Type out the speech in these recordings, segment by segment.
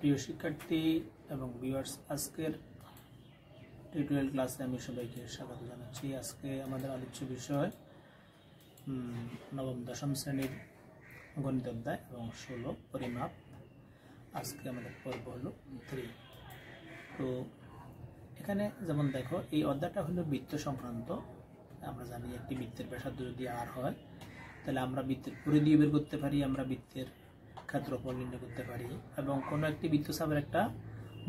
প্রিয় শিক্ষার্থী এবং ভিউয়ার্স, আজকের টিউটোরিয়াল ক্লাসে আমি সবাইকে স্বাগত জানাচ্ছি। আজকে আমাদের আলোচ্য বিষয় নবম দশম শ্রেণীর গণিত অধ্যায় এবং 16 পরিমাপ। আজকে আমাদের পর্ব হলো 3। তো এখানে যেমন দেখো, এই অধ্যায়টা হলো বৃত্ত সংক্রান্ত। আমরা জানি একটি বৃত্তের ব্যাসার্ধ যদি r হয়, তাহলে আমরা বৃত্তের পরিধি বের করতে পারি, আমরা বৃত্তের ক্ষেত্রফল নির্ণয় করতে পারি, এবং কোনো একটি বৃত্তচাপের একটা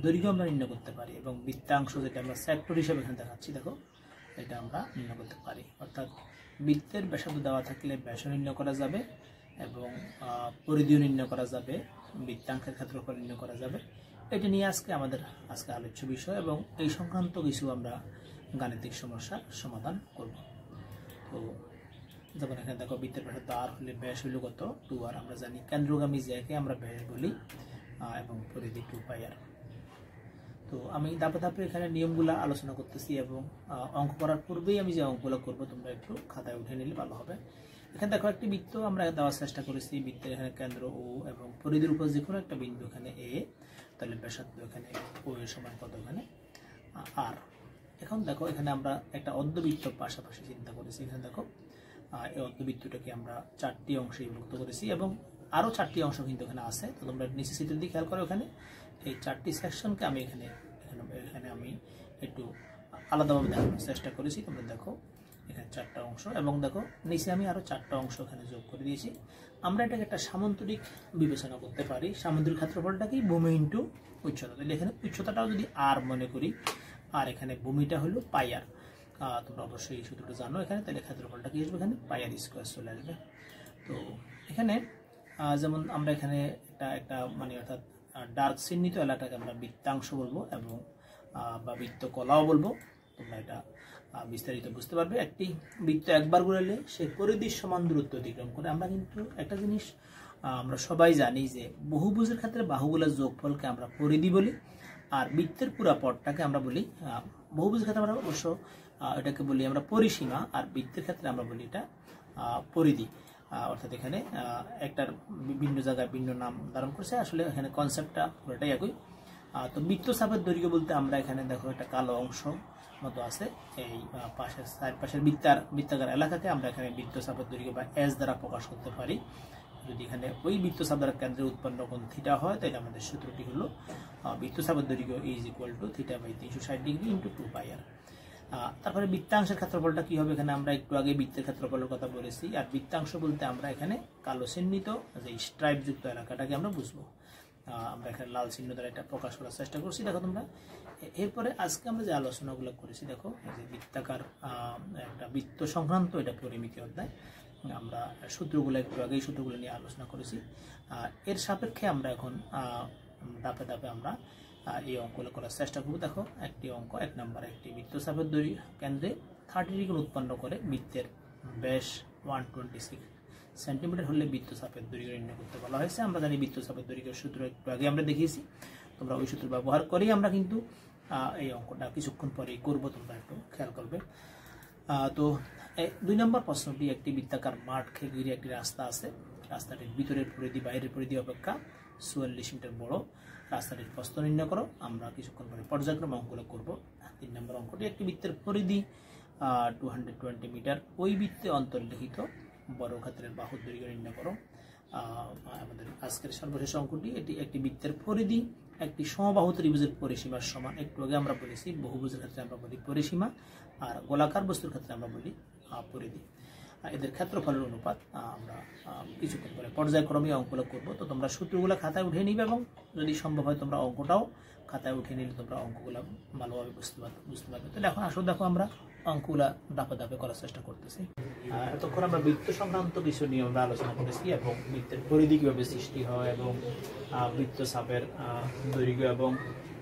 দৈর্ঘ্য আমরা নির্ণয় করতে পারি, এবং বৃত্তাংশ যেটা আমরা সেক্টর হিসেবে এখানে দেখাচ্ছি, দেখো এটা আমরা নির্ণয় করতে পারি। অর্থাৎ বৃত্তের ব্যাসার্ধ দেওয়া থাকলে ব্যাস নির্ণয় করা যাবে এবং পরিধিও নির্ণয় করা যাবে, বৃত্তাংশের ক্ষেত্রফল নির্ণয় করা যাবে। এটি নিয়ে আমাদের আলোচ্য বিষয়, এবং এই সংক্রান্ত কিছু আমরা গাণিতিক সমস্যার সমাধান করব। তো যেমন এখানে দেখো, বৃত্তের ব্যাসার্ধ r হলে ব্যাস হইল কত 2r। আমরা জানি কেন্দ্রগামী জ্যাকে আমরা ব্যাস বলি, এবং পরিধি 2πr। তো আমি ধাপে ধাপে এখানে নিয়মগুলো আলোচনা করতেছি, এবং অঙ্ক করার পূর্বেই আমি যে অঙ্কগুলো করব তোমরা একটু খাতায় উঠে নিলে ভালো হবে। এখানে দেখো, একটি বৃত্ত আমরা দেওয়ার চেষ্টা করেছি। বৃত্তের এখানে কেন্দ্র ও এবং পরিধির উপর যে কোনো একটা বিন্দু এখানে এ, তাহলে ব্যাসার্ধ এখানে ও এর সমান কত এখানে r। এখন দেখো, এখানে আমরা একটা অর্ধবৃত্ত পাশাপাশি চিন্তা করেছি। এখানে দেখো, এই অর্ধবৃত্তটাকে আমরা 4টি অংশে বিভক্ত করেছি, এবং আরও 4টি অংশ কিন্তু এখানে আছে। তো তোমরা নিচে চিত্রের দিকে খেয়াল করো, এখানে এই 4টি সেকশনকে আমি এখানে আমি একটু আলাদাভাবে দেখানোর চেষ্টা করেছি। তোমরা দেখো, এখানে 4টা অংশ, এবং দেখো নিচে আমি আরও 4টা অংশ এখানে যোগ করে দিয়েছি। আমরা এটাকে একটা সামান্তরিক বিবেচনা করতে পারি। সামান্তরিক ক্ষেত্রফলটাকেই ভূমি ইন্টু উচ্চতা। তাহলে এখানে উচ্চতাটাও যদি r মনে করি, আর এখানে ভূমিটা হলো πr। তোমরা অবশ্যই এই সূত্রটা জানো এখানে। তাহলে ক্ষেত্রফলটা কি আসবে, এখানে πr² চলে আসবে। তো এখানে যেমন আমরা এখানে একটা মানে অর্থাৎ ডার্ক চিহ্নিত এলাকাকে আমরা বৃত্তাংশ বলবো, এবং বা বৃত্তকলাও বলবো। তোমরা এটা বিস্তারিত বুঝতে পারবে। একটি বৃত্ত একবার ঘুরালে সে পরিধির সমান দূরত্ব অতিক্রম করে। আমরা কিন্তু একটা জিনিস আমরা সবাই জানি যে বহুভুজের ক্ষেত্রে বাহুগুলোর যোগফলকে আমরা পরিধি বলি, আর বৃত্তের পুরা পথটাকে আমরা বলি, বহুভুজের ক্ষেত্রে আমরা অবশ্য এটাকে বলি আমরা পরিসীমা, আর বৃত্তের ক্ষেত্রে আমরা বলি এটা পরিধি। অর্থাৎ এখানে একটার বিভিন্ন জায়গায় ভিন্ন নাম ধারণ করছে, আসলে এখানে কনসেপ্টটা পুরোটাই একই। তো বৃত্তচাপের দৈর্ঘ্য বলতে আমরা এখানে দেখো একটা কালো অংশ মতো আছে, এই পাশের চারপাশের বৃত্তাকার এলাকাকে আমরা এখানে বৃত্তচাপের দৈর্ঘ্য বা এস দ্বারা প্রকাশ করতে পারি। যদি এখানে ওই বৃত্তচাপ দ্বারা কেন্দ্রে উৎপন্ন কোণ থিটা হয়, তাহলে আমাদের সূত্রটি হলো বৃত্তচাপের দৈর্ঘ্য θ/360° × 2πr। তারপরে বৃত্তাংশের ক্ষেত্রফলটা কি হবে, এখানে আমরা একটু আগে বৃত্তের ক্ষেত্রফলের কথা বলেছি। আর বৃত্তাংশ বলতে আমরা এখানে কালো চিহ্নিত যে স্ট্রাইপ যুক্ত এলাকাটাকে আমরা বুঝবো। আমরা এখানে লাল চিহ্ন দ্বারা এটা প্রকাশ করার চেষ্টা করছি। দেখো তোমরা, এরপরে আজকে আমরা যে আলোচনাগুলো করেছি, দেখো যে বৃত্তাকার একটা বৃত্ত সংক্রান্ত এটা পরিমিতি অধ্যায়। আমরা সূত্রগুলো একটু আগে এই সূত্রগুলো নিয়ে আলোচনা করেছি। এর সাপেক্ষে আমরা এখন ধাপে ধাপে আমরা এই অঙ্কগুলো করার চেষ্টা করবো। দেখো, একটি অঙ্ক 1 নম্বর, একটি বৃত্তচাপের দৈর্ঘ্য কেন্দ্রে 30° কোণ উৎপন্ন করে বৃত্তের ব্যাস 126 সেন্টিমিটার হলে বৃত্তচাপের দৈর্ঘ্য নির্ণয় করতে বলা হয়েছে। আমরা জানি বৃত্তচাপের দৈর্ঘ্যের সূত্র একটু আগে আমরা দেখিয়েছি। তোমরা ওই সূত্র ব্যবহার করেই আমরা কিন্তু এই অঙ্কটা কিছুক্ষণ পরেই করবো, তোমরা একটু খেয়াল করবে। তো 2 নম্বর প্রশ্নটি, একটি বৃত্তাকার মাঠকে ঘিরে একটি রাস্তা আছে। রাস্তাটির ভিতরের পরিধি বাইরের পরিধি অপেক্ষা 44 মিটার বড়। রাস্তাটির প্রস্থ নির্ণয় করো। আমরা কিছুক্ষণ পরে পর্যায়ক্রমে অঙ্কগুলো করবো। 3 নম্বর অঙ্কটি, একটি বৃত্তের পরিধি 220 মিটার। ওই বৃত্তে অন্তর্লিখিত বর্গক্ষেত্রের বাহুর দৈর্ঘ্য নির্ণয় করো। আমাদের আজকের সর্বশেষ অঙ্কটি, এটি একটি বৃত্তের পরিধি একটি সমবাহু ত্রিভুজের পরিসীমার সমান। একটু আগে আমরা বলেছি বহুভুজের ক্ষেত্রে আমরা বলি পরিসীমা, আর গোলাকার বস্তুর ক্ষেত্রে আমরা বলি পরিধি। এদের ক্ষেত্রফলের অনুপাত আমরা কিছুক্ষণ পরে পর্যায়ক্রমে অঙ্কগুলো করবো। তো তোমরা সূত্রগুলো খাতায় উঠে নিবে, এবং যদি সম্ভব হয় তোমরা অঙ্কটাও খাতায় উঠে নিলে তোমরা অঙ্কগুলো ভালোভাবে বুঝতে পারবে। তো এখন আসলে দেখো, আমরা অঙ্কগুলা ধাপে ধাপে করার চেষ্টা করতেছি। এতক্ষণ আমরা বৃত্ত সংক্রান্ত কিছু নিয়ে আমরা আলোচনা করেছি, এবং বৃত্তের পরিধি কিভাবে সৃষ্টি হয়, এবং বৃত্তচাপের দৈর্ঘ্য এবং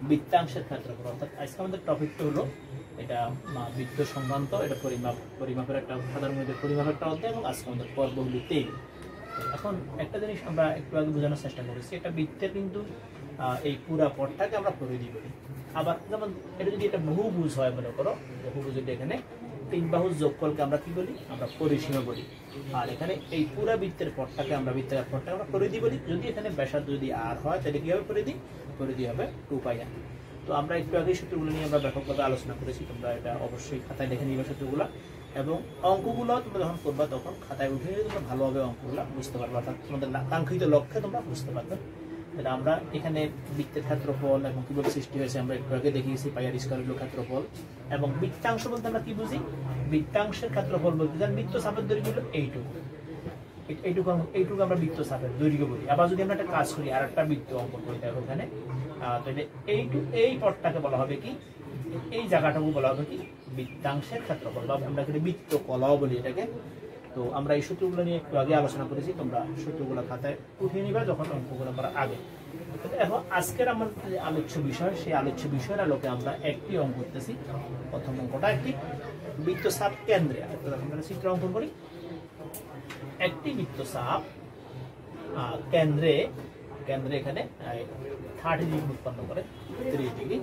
বৃত্তাংশের ক্ষেত্রফল। অর্থাৎ আজকে আমাদের টপিকটা হলো এটা বৃত্ত সংক্রান্ত, এটা পরিমাপের একটা সাধারণ পরিমাপের একটা অধ্যায়, এবং আজকে আমাদের পর্ব হলো 3। এখন একটা জিনিস আমরা একটু আগে বোঝানোর চেষ্টা করেছি, একটা বৃত্তের কিন্তু এই পুরা পথটাকে আমরা পরিধি বলি। আবার যেমন এটা যদি এটা বহুভুজ হয়, মনে করো বহুভুজ যদি এখানে তিন বাহুর যোগফলকে আমরা কি বলি? আমরা পরিসীমা বলি। আর এখানে এই পুরা বৃত্তের পথটাকে আমরা পরিধি বলি। যদি এখানে ব্যাসার্ধ যদি আর হয় তাহলে কি হবে? পরিধি হবে 2πr। তো আমরা একটু আগে সূত্রগুলো নিয়ে আমরা ব্যাপকভাবে আলোচনা করেছি, তোমরা এটা অবশ্যই খাতায় দেখে নিবে সূত্রগুলো, এবং অঙ্কগুলো তোমরা যখন করবা তখন খাতায় উঠে নিয়ে তোমরা ভালোভাবে অঙ্কগুলো বুঝতে পারবে, অর্থাৎ তোমাদের কাঙ্ক্ষিত লক্ষ্যে তোমরা বুঝতে পারবে। তাহলে আমরা এখানে বৃত্তের ক্ষেত্রফল এবং কিভাবে সৃষ্টি হয়েছে আমরা একটু আগে দেখিয়েছি, পাইআর স্কয়ার হলো ক্ষেত্রফল। এবং বৃত্তাংশ বলতে আমরা কি বুঝি? বৃত্তাংশের ক্ষেত্রফল বলতে জানি বৃত্ত চাপের দৈর্ঘ্য হলো এইটুকু আমরা বৃত্ত চাপের দৈর্ঘ্য বলি। আবার যদি আমরা একটা কাজ করি, আর একটা বৃত্ত অঙ্কন করি দেখো এখানে, তাহলে এই পথটাকে বলা হবে কি? এই জায়গাটাকে বলা হবে কি? বৃত্তাংশের ক্ষেত্রফল, বা আমরা বৃত্ত কলাও বলি এটাকে। তো আমরা এই সূত্রগুলো নিয়ে একটু আগে আলোচনা করেছি, তোমরা সূত্রগুলো খাতায় উঠিয়ে নিবা যখন অঙ্কগুলো করার আগে। এখন আজকের আমার যে আলোচ্য বিষয়, সেই আলোচ্য বিষয়ের আলোকে আমরা একটি অঙ্ক করতেছি। প্রথম অঙ্কটা একটি বৃত্তচাপ কেন্দ্রে, আমরা চিত্র অঙ্কন করি। একটি বৃত্তচাপ কেন্দ্রে এখানে 30 ডিগ্রি উৎপন্ন করে, 30 ডিগ্রি,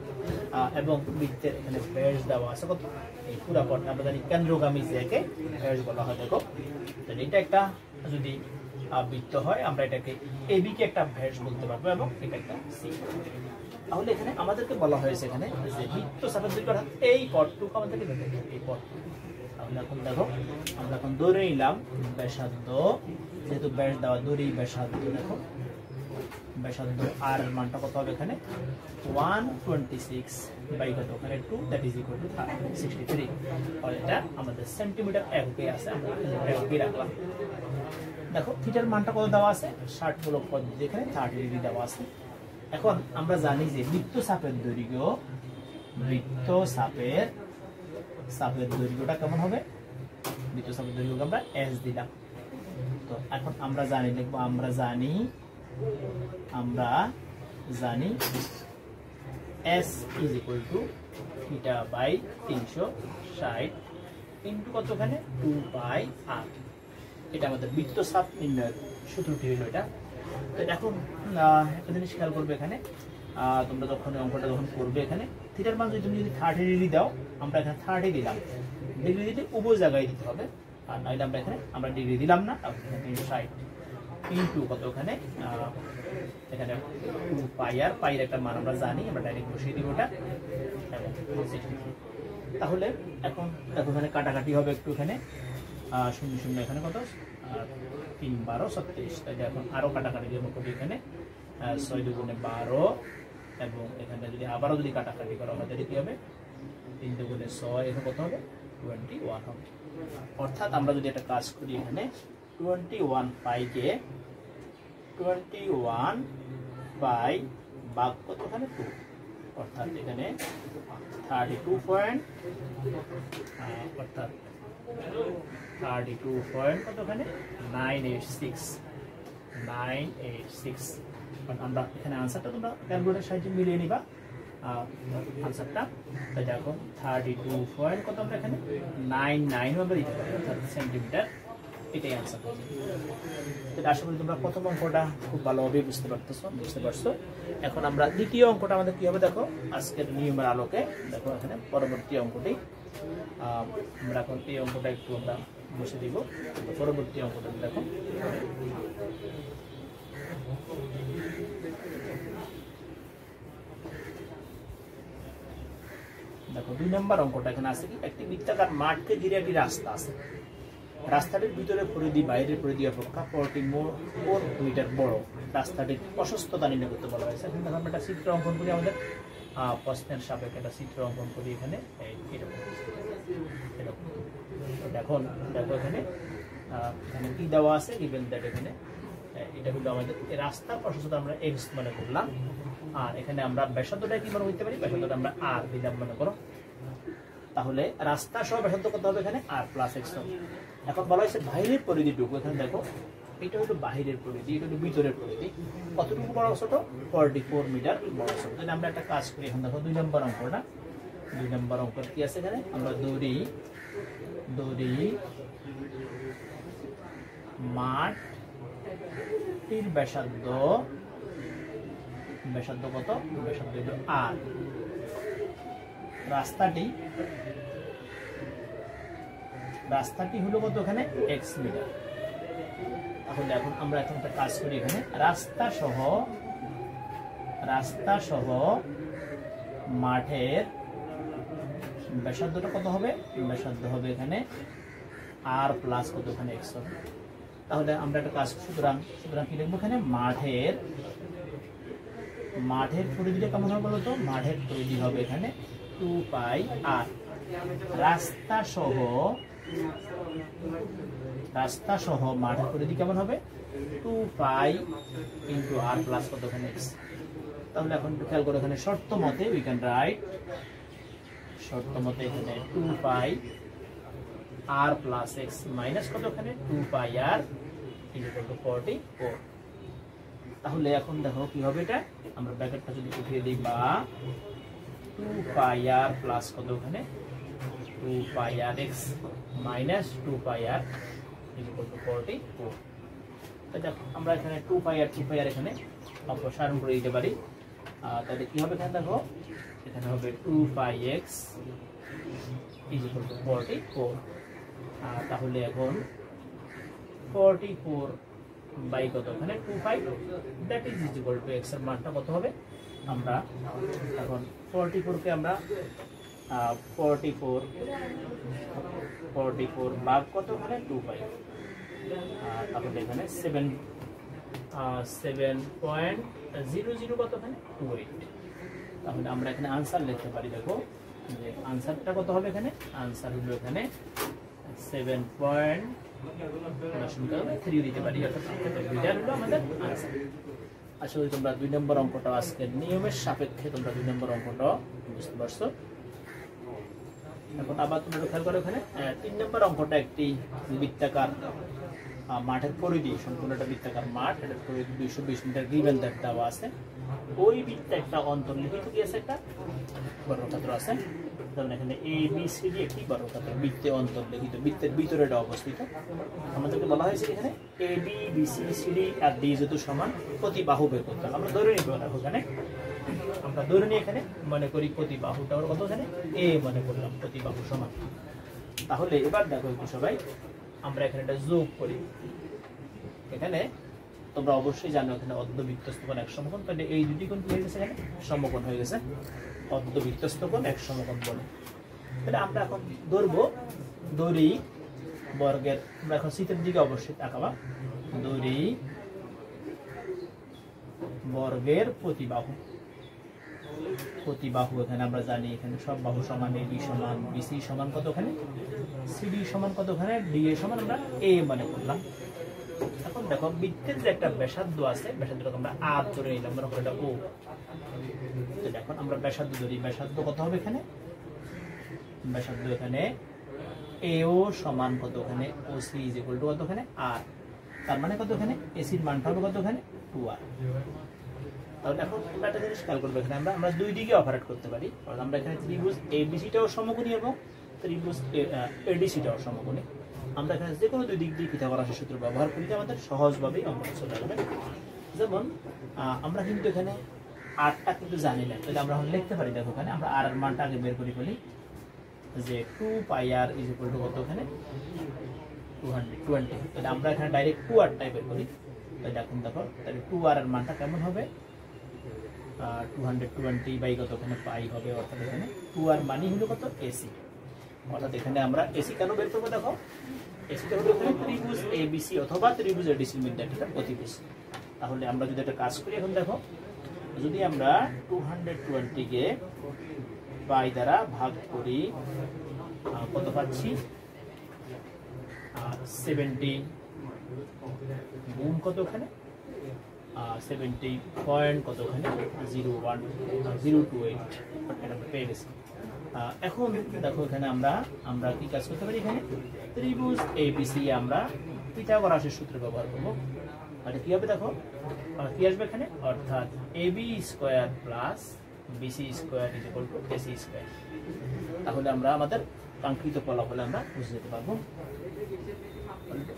এবং বৃত্তের এখানে ব্যাস দেওয়া আছে কত? এই পুরা পথটা আমরা জানি কেন্দ্রগামী যাকে ব্যাস বলা হয়। দেখো এটা একটা যদি বৃত্ত হয় আমরা এটাকে এবি কে একটা ব্যাস বলতে পারবো, এবং এটা একটা সি। তাহলে এখানে আমাদেরকে বলা হয়েছে এখানে যে বৃত্তচাপের দৈর্ঘ্য, অর্থাৎ এই পথটুকু আমাদেরকে দেখতে হবে, এই পথটুকু। তাহলে এখন দেখো আমরা এখন ধরে নিলাম ব্যাসার্ধ, যেহেতু ব্যাস দেওয়া, ধরি ব্যাসার্ধ। দেখো ব্যাসার্ধ আর এর মানটা কত হবে? এখানে 126 বাই কত? ওখানে 2, দ্যাট ইজ ইকুয়াল টু 63। আর এটা আমাদের সেন্টিমিটার এককে আছে, আমরা এককে রাখলাম। দেখো থিটার মানটা কত দেওয়া আছে? 60 মূলক পদ্ধতি, এখানে 30 ডিগ্রি দেওয়া আছে। এখন আমরা জানি যে বৃত্তচাপের দৈর্ঘ্যটা কেমন হবে? বৃত্তচাপের দৈর্ঘ্যকে আমরা s দিলাম। তো এখন আমরা জানি, লিখবো আমরা জানি s is equal to theta by 360 into কত? ওখানে 2πr। এটা আমাদের বৃত্তচাপ নির্ণয়ের সূত্রটি হলো এটা। তো এখন একটা জিনিস খেয়াল করবে, এখানে তোমরা যখন অঙ্কটা করবে, এখানে থিটার মান যদি তুমি 30 ডিগ্রি দাও, আমরা এখানে 30 দিলাম। ডিগ্রি দিতে উভয় জায়গায় দিতে হবে, আর নইলে আমরা ডিগ্রি দিলাম না, 360 ইন্টু কত? ওখানে এখানে 2πr, পাইয়ের একটা মান আমরা জানি, আমরা ডাইরেক্ট বসিয়ে দিব ওটা। তাহলে এখন দেখো এখানে কাটাকাটি হবে একটু, এখানে 0 0 এখানে কত? 3 12 36। তাহলে এখন আরো কাটাকাটি দিব করি, এখানে 6 2 গুণে 12, এবং এখানে যদি আবারও কাটাকাটি করা হয় তাহলে কি হবে? 3 2 গুণে 6, এখানে কত হবে? 21 হবে। অর্থাৎ আমরা যদি একটা কাজ করি, এখানে 21 পাইকে 21 পাই ভাগ কত? এখানে 2, অর্থাৎ এখানে 32 পয়েন্ট, অর্থাৎ 32 পয়েন্ট কত? এখানে 986। আমরা এখানে আনসারটা তোমরা ক্যালকুলেটরের সাহায্যে মিলিয়ে নিবা আনসারটা। তাহলে এখন 32 পয়েন্ট কত? আমরা এখানে 99 আমরা দিতে পারি, অর্থাৎ সেন্টিমিটার। এটাই আনসার। এটা আশা করি তোমরা প্রথম অঙ্কটা খুব ভালোভাবে বুঝতে পারছো। এখন আমরা দ্বিতীয় অঙ্কটা আমাদের কি হবে দেখো, আজকের নিয়মের আলোকে। দেখো এখানে পরবর্তী অঙ্কটি আমরা এখন এই অঙ্কটা একটু আমরা বসে দিব। পরবর্তী অঙ্কটা দেখো, দেখো 2 নম্বর অঙ্কটা এখানে আছে কি? একটি বৃত্তাকার মাঠকে ঘিরে একটি রাস্তা আছে। রাস্তাটির ভিতরে পরিধি বাইরের পরিধি অপেক্ষা 44 মিটার বড়। রাস্তাটির প্রশস্ততা নির্ণয় করতে বলা হয়েছে। এখন আমরা একটা চিত্র অঙ্কন করি, আমাদের প্রশ্নের সাপেক্ষে একটা চিত্র অঙ্কন করি। এখানে দেখো এখানে কি দেওয়া আছে? গিভেন দ্যাট এখানে এটা হলো আমাদের রাস্তার প্রশস্ততা আমরা x মনে করলাম, আর এখানে আমরা ব্যাসার্ধটা কি মনে করতে পারি? ব্যাসার্ধটা আমরা r দিলাম মনে করো। তাহলে রাস্তা সহ ব্যাসার্ধ কত হবে? এখানে r প্লাস x। এখন বলা হয়েছে বাইরের পরিধিটুকু। এখানে দেখো এটা হলো বাহিরের পরিধি, এটা হলো ভিতরের পরিধি। কতটুকু বড় ছোট? 44 মিটার বড় ছোট। তাহলে আমরা একটা কাজ করি, এখন দেখো 2 নম্বর অঙ্কটা। 2 নম্বর অঙ্ক কি আছে? এখানে আমরা দড়ি মাঠটির ব্যাসার্ধ কত? ব্যাসার্ধ হলো r। রাস্তাটি রাস্তাটি হলো কত ওখানে x মিটার। তাহলে এখন আমরা একটা কাজ করি, এখানে রাস্তা সহ মাঠের ব্যাসার্ধটা কত হবে? ব্যাসার্ধ হবে এখানে r প্লাস কত ওখানে x হবে। তাহলে আমরা একটা কাজ, সুতরাং কি লিখবো এখানে? মাঠের পরিধিটা কেমন হবে বলতো? মাঠের পরিধি হবে এখানে 2 পাই r। রাস্তা সহ মাঠের পরিধি কেমন হবে? 2 পাই ইন্টু r প্লাস কত ওখানে x। তাহলে এখন খেয়াল করো, এখানে শর্ত মতে উই ক্যান রাইট, শর্ত মতে এখানে 2 পাই r প্লাস x মাইনাস কত ওখানে 2 পাই r ইকুয়াল টু 44। তাহলে এখন দেখো কি হবে, এটা আমরা ব্র্যাকেটটা যদি উঠিয়ে দিই, বা 2 পাই r প্লাস কত ওখানে 2 পাই r x minus 2 pi r equal to 44। দেখো আমরা এখানে 2 পাই r এখানে অপসারণ করে দিতে পারি। তাহলে কি হবে এখানে? দেখো এখানে হবে 2 পাই x ইকুয়াল টু 44। তাহলে এখন 44 বাই কত ওখানে 2 পাই, that is equal to x এর মানটা কত হবে? আমরা এখন 44 কে আমরা 44 ভাগ কত ওখানে 2 পাই, তাহলে এখানে 7.00 কত ওখানে 28। তাহলে আমরা এখানে আনসার লিখতে পারি, দেখো যে আনসারটা কত হবে এখানে? আনসার হলো এখানে 7.3 দিতে পারি, অর্থাৎ দুইটা হলো আমাদের আনসার। আসলে তোমরা 2 নম্বর অঙ্কটা আজকের নিয়মের সাপেক্ষে তোমরা 2 নম্বর অঙ্কটা বুঝতে পারছো। এখন আবার তোমরা খেয়াল করো, এখানে 3 নম্বর অঙ্কটা একটি বৃত্তাকার মাঠের পরিধি, সম্পূর্ণ একটা বৃত্তাকার মাঠ, এটার পরিধি 220 মিটার গিভেন দ্যাট দেওয়া আছে। ওই বৃত্তে একটা অন্তর্লিখিত কি আছে? একটা বর্গক্ষেত্র আছে। যেমন এখানে ABCD একটি বর্গক্ষেত্র বৃত্তে অন্তর্লিখিত, বৃত্তের ভিতরে এটা অবস্থিত। আমাদেরকে বলা হয়েছে এখানে AB BC CD আর D যেহেতু সমান, প্রতি বাহু বের করতে হবে। আমরা ধরে নিব এখানে, আমরা ধরে নিয়ে এখানে মনে করি প্রতি বাহুটা কত এখানে A মনে করলাম, প্রতি বাহু সমান। তাহলে এবার দেখো একটু সবাই, আমরা এখানে একটা যোগ করি। এখানে তোমরা অবশ্যই জানো এখানে অর্ধবৃত্তস্থ কোণ এক সমকোণ, তাহলে এই দুটি কোণ কি হয়ে গেছে? এখানে সমকোণ হয়ে গেছে, অর্ধবৃত্তস্থ কোণ এক সমকোণ বলে। তাহলে আমরা এখন ধরবো দড়ি বর্গের, আমরা এখন শীতের দিকে অবশ্যই তাকাবা, দড়ি বর্গের প্রতিবাহু। এখানে আমরা জানি এখানে সব বাহু সমান, AB সমান, BC সমান কত ওখানে, CD সমান কত ওখানে, DA সমান আমরা A মনে করলাম। এখন দেখো বৃত্তের যে একটা ব্যাসার্ধ আছে, ব্যাসার্ধটাকে আমরা R ধরে নিলাম, মনে করো এটা O। তো দেখো আমরা ব্যাসার্ধ ধরি, ব্যাসার্ধ কত হবে এখানে? ব্যাসার্ধ এখানে AO সমান কত ওখানে OC ইজ ইকুয়াল টু কত ওখানে R। তার মানে কত ওখানে AC এর মানটা হবে কত ওখানে 2R। তাহলে এখন আমরা একটা জিনিস খেয়াল করবো, এখানে আমরা দুই দিকে অপারেট করতে পারি। আমরা এখানে ত্রিভুজ ABCটাও সমকোণী এবং ত্রিভুজ ADCটাও সমকোণী। আমরা এখানে যে কোনো দুই দিক দিয়ে পিথাগোরাসের সূত্র ব্যবহার করি, আমাদের সহজভাবেই অঙ্কটা চলে যাবে। যেমন আমরা কিন্তু এখানে আরটা কিন্তু জানি না, তাহলে আমরা লিখতে পারি, দেখো এখানে আমরা আর এর মানটা আগে বের করে ফেলি, যে 2 পাই r ইজ ইকুয়াল টু কত এখানে 220। তাহলে আমরা এখানে ডাইরেক্ট 2r টাই বের করি। তাহলে এখন দেখো, তাহলে 2r এর মানটা কেমন হবে? 220 বাই কত ওখানে পাই হবে, অর্থাৎ এখানে 2r মানি হলো কত AC। অর্থাৎ এখানে আমরা AC কেন বের করবো? দেখো ACটা হলো এখানে ত্রিভুজ ABC অথবা ত্রিভুজ ADC এর মধ্যে একটা প্রতিভুজ। তাহলে আমরা যদি একটা কাজ করি, এখন দেখো যদি আমরা 220 কে পাই দ্বারা ভাগ করি, কত পাচ্ছি? 70 গুণ কত ওখানে 70 পয়েন্ট কত ওখানে 0.028 এটা পেয়ে গেছি। এখন দেখো এখানে আমরা কি কাজ করতে পারি? এখানে ত্রিভুজ ABC আমরা পিথাগোরাসের সূত্র ব্যবহার করব। আর কি হবে দেখো, কি আসবে এখানে? অর্থাৎ AB square plus BC square is equal two AC square. তাহলে আমরা আমাদের কাঙ্ক্ষিত ফলাফল আমরা বুঝে যেতে পারবো।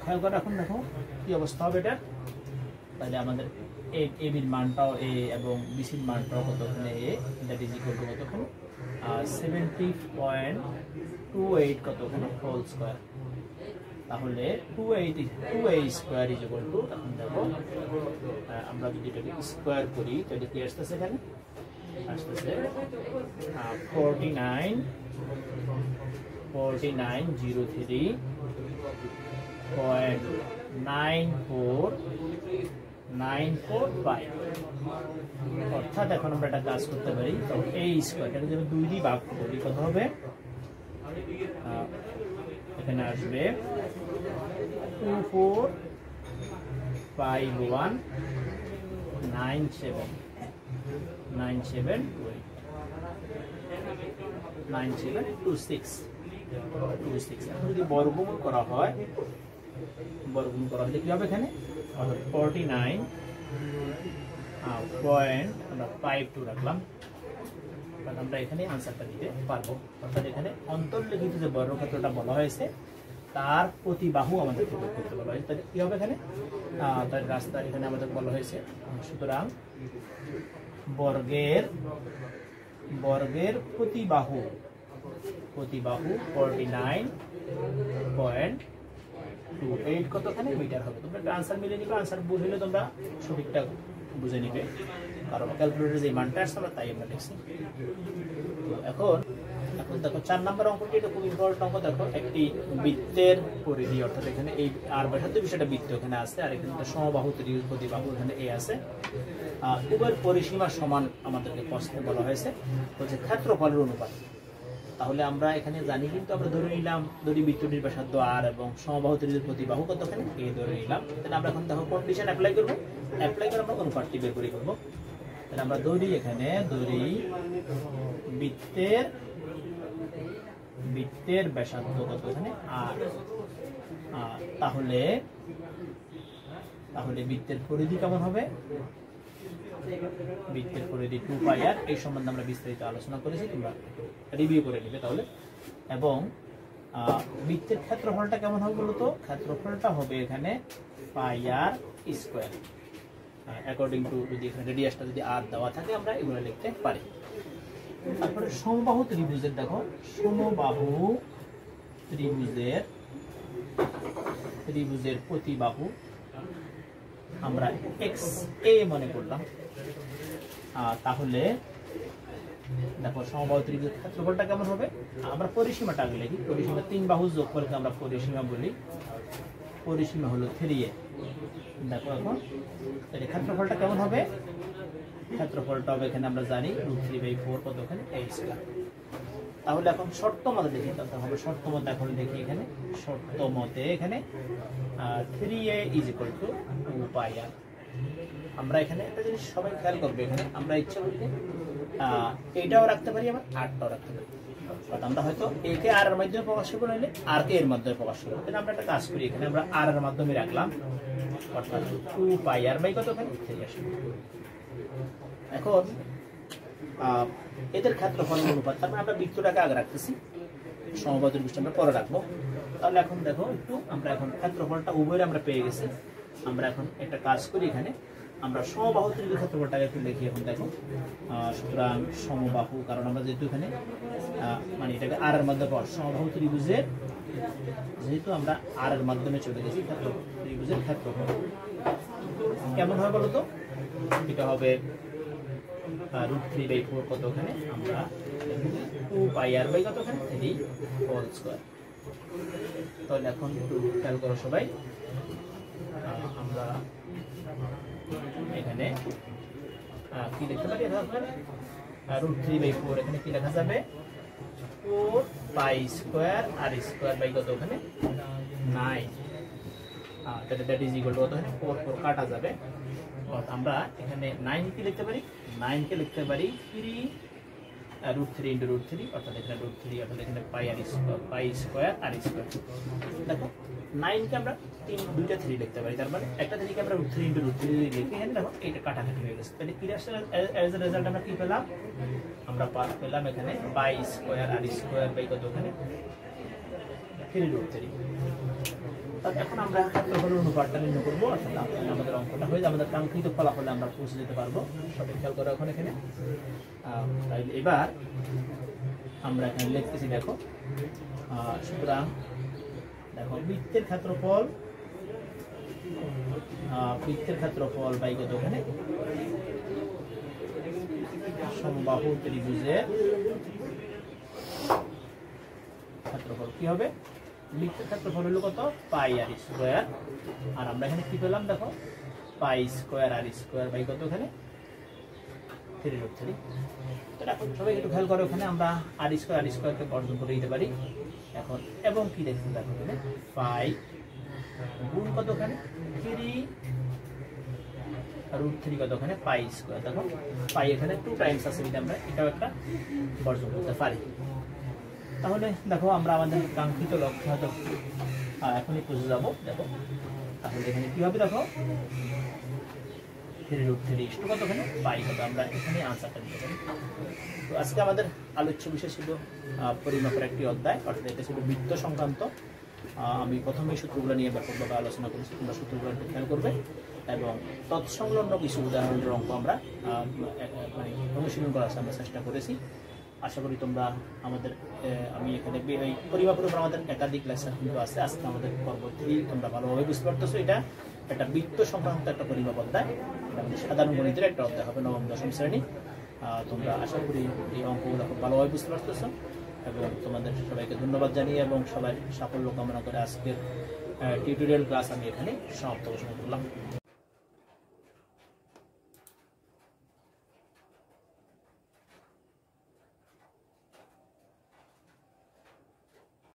খেয়াল করে এখন দেখো কি অবস্থা হবে এটা। তাহলে আমাদের AB এর মানটাও A এবং BC এর মানটাও কত ওখানে A, that is equal two কত ওখানে 70.28 কত ওখানে হোল স্কয়ার। তাহলে 2a square is equal two, এখন দেখো আমরা যদি এটাকে স্কোয়ার করি তাহলে কি আসতেছে, এখানে আসতেছে 49.9495। অর্থাৎ এখন আমরা একটা কাজ করতে পারি, তো এই স্কোয়ারটাকে যদি 2 দিয়ে ভাগ করি কত হবে, এখানে আসবে 24519726। যদি বর্গমূল করা হয় কি হবে এখানে, 49.52 রাখলাম, আমরা এখানে আনসারটা দিতে পারবো। অর্থাৎ এখানে অন্তর্লিখিত যে বর্গক্ষেত্রটা বলা হয়েছে তার প্রতিবাহু আমাদের বের করতে বলা হয়েছে, তাহলে কি হবে এখানে, তার রাস্তা এখানে আমাদের বলা হয়েছে। সুতরাং বর্গের প্রতিবাহু 49.28 কতখানি মিটার হবে। তোমরা একটা আনসার মিলে নিবে, আনসার ভুল হলে তোমরা সঠিকটা বুঝে নিবে, কারণ ক্যালকুলেটরে যে মানটা আসছে আমরা তাই আমরা লিখছি। এখন দেখো 4 নম্বর অঙ্কটি, এটা খুব ইম্পর্টেন্ট অঙ্ক। দেখো একটি বৃত্তের পরিধি, অর্থাৎ এখানে এই আর ব্যাসার্ধ বিষয়টা বৃত্ত এখানে আছে, আর এখানে সমবাহু ত্রিভুজ প্রতিবাহু এখানে এ আছে, উভয়ের পরিসীমা সমান আমাদেরকে প্রশ্নে বলা হয়েছে, বলছে ক্ষেত্রফলের অনুপাত। তাহলে আমরা এখানে জানি, কিন্তু আমরা ধরে নিলাম যদি বৃত্তটির ব্যাসার্ধ আর এবং সমবাহু ত্রিভুজ প্রতিবাহু কতখানি এ ধরে নিলাম, তাহলে আমরা এখন দেখো কন্ডিশন অ্যাপ্লাই করে আমরা অনুপাতটি বের করে করবো। তাহলে আমরা ধরি এখানে বৃত্তের ব্যাসার্ধ কতখানি আর, তাহলে বৃত্তের পরিধি কেমন হবে, বৃত্তের পরিধি 2πr। এই সম্বন্ধে আমরা বিস্তারিত আলোচনা করেছি, তোমরা রিভিউ করে নিবে তাহলে। এবং বৃত্তের ক্ষেত্রফলটা কেমন হবে বলতো, ক্ষেত্রফলটা হবে এখানে πr স্কোয়ার, অ্যাকর্ডিং টু যদি এখানে রেডিয়াসটা যদি আর দেওয়া থাকে আমরা এগুলো লিখতে পারি। তারপরে সমবাহু ত্রিভুজের, দেখো সমবাহু ত্রিভুজের প্রতিবাহু আমরা XA মনে করলাম। তাহলে দেখো সমবাহু ত্রিভুজের ক্ষেত্রফলটা কেমন হবে, আমরা পরিসীমাটা আগে লিখি। পরিসীমা 3 বাহু যোগফলকে আমরা পরিসীমা বলি, পরিসীমা হলো 3a। দেখো এখন এর ক্ষেত্রফলটা কেমন হবে, ক্ষেত্রফলটা হবে এখানে আমরা জানি √3/4 কতখানি a স্কয়ার। তাহলে এখন শর্ত মতে দেখি, তাহলে শর্ত মতে এখন দেখি এখানে শর্ত মতে এখানে 3a = 2πr। আমরা এখানে একটা জিনিস সবাই খেয়াল করবে, এখানে আমরা ইচ্ছা করলে এইটাও রাখতে পারি, আবার আরটাও রাখতে পারি। আমরা হয়তো a কে r এর মাধ্যমে প্রকাশ করব, নাহলে r কে এর মাধ্যমে প্রকাশ করব। তাহলে আমরা একটা কাজ করি, এখানে আমরা r এর মাধ্যমে রাখলাম, অর্থাৎ 2πr কতখানি 3 আসবে। এখন এদের ক্ষেত্রফল অনুপাত, তারপর আমরা বৃত্তটাকে আগে রাখতেছি, সমবাহু ত্রিভুজটা আমরা পরে রাখবো। তাহলে এখন দেখো একটু আমরা এখন ক্ষেত্রফলটা উভয়ের আমরা পেয়ে গেছি। আমরা এখন একটা কাজ করি, এখানে আমরা সমবাহু ত্রিভুজের ক্ষেত্রফলটাকে একটু লিখি। এখন দেখো সুতরাং সমবাহু, কারণ আমরা যেহেতু এখানে মানে এটাকে আর এর মাধ্যমে সমবাহু ত্রিভুজের, যেহেতু আমরা আর এর মাধ্যমে চলে গেছি, ত্রিভুজের ক্ষেত্রফল কেমন হবে বলতো, এটা হবে √3/4 কতখানি, আমরা 2πr কতখানি 3 হোল স্কয়ার। তাহলে এখন একটু খেয়াল করো সবাই, আমরা এখানে কি লিখতে পারি, √3/4 এখানে কি লেখা যাবে 4π স্কয়ার আর স্কয়ার বাই কতখানি 9। তাহলে দ্যাট ইজ ইকুয়াল টু কতখানি 4 কাটা যাবে। আমরা এখানে 9 কি লিখতে পারি, 9 কে লিখতে পারি 3 √3 × √3, অর্থাৎ এখানে √3, অর্থাৎ এখানে π স্কয়ার আর স্কয়ার। দেখো 9 কে আমরা দুইটা 3 লিখতে পারি, তার মানে একটা 3 কে আমরা √3 × √3 লিখে এখানে দেখো এটা কাটাকাটি হয়ে গেছে। তাহলে কি আসলে অ্যাজ এ রেজাল্ট আমরা কি পেলাম, আমরা পেলাম এখানে π স্কয়ার আর স্কয়ার বাই কতখানি 3√3। এখন আমরা ক্ষেত্রফলের অনুপাতটা নির্ণয় করবো, অর্থাৎ আমাদের অঙ্কটা হয়ে যাবে, আমাদের কাঙ্ক্ষিত ফলাফলে আমরা পৌঁছে যেতে পারবো। সঠিক খেয়াল করো এখন এখানে। তাইলে এবার আমরা এখানে লিখতেছি, দেখো সুতরাং দেখো বৃত্তের ক্ষেত্রফল বাই কত ওখানে সমবাহু ত্রিভুজের ক্ষেত্রফল কি হবে, বৃত্তের ক্ষেত্রফল হলো কত পাই আর স্কোয়ার, আর আমরা এখানে কি পেলাম দেখো pi square r square by কত ওখানে 3√3। তো এখন সবাই একটু খেয়াল করে ওখানে আমরা আর স্কোয়ারকে বর্জন করে দিতে পারি এখন, এবং কি দেখতে দেখো এখানে পাই গুণ কত ওখানে 3√3 কত ওখানে পাই স্কোয়ার, দেখো পাই এখানে 2 টাইমস আছে, আমরা এটাও একটা বর্জন করতে পারি। তাহলে দেখো আমরা আমাদের কাঙ্ক্ষিত লক্ষ্য হয়তো এখনই পৌঁছে যাবো। দেখো তাহলে এখানে কি হবে দেখো 3√3 কত ওখানে পাই কত, আমরা এখানে আনসারটা দিতে পারি। তো আজকে আমাদের আলোচ্য বিষয় ছিল পরিমাপের একটি অধ্যায়, অর্থাৎ এটা ছিল বৃত্ত সংক্রান্ত। আমি প্রথমেই সূত্রগুলো নিয়ে ব্যাপকভাবে আলোচনা করেছি, তোমরা সূত্রগুলো খেয়াল করবে এবং তৎসংলগ্ন কিছু উদাহরণের অঙ্ক আমরা মানে অনুশীলন করার আমরা চেষ্টা করেছি। আশা করি তোমরা আমাদের আমি এখানে এই পরিমাপের উপর আমাদের একাধিক লেকচার কিন্তু আছে, আজকে আমাদের পরবর্তী তোমরা ভালোভাবে বুঝতে পারতেছো এটা একটা বৃত্ত সংক্রান্ত একটা পরিমাপ অধ্যায়, এটা আমাদের সাধারণ গণিতের একটা অধ্যায় হবে, নবম দশম শ্রেণী। তোমরা আশা করি এই অঙ্কগুলো খুব ভালোভাবে বুঝতে পারতেছো এবং তোমাদের সবাইকে ধন্যবাদ জানিয়ে এবং সবাই সাফল্য কামনা করে আজকের টিউটোরিয়াল ক্লাস আমি এখানে সমাপ্ত ঘোষণা করলাম।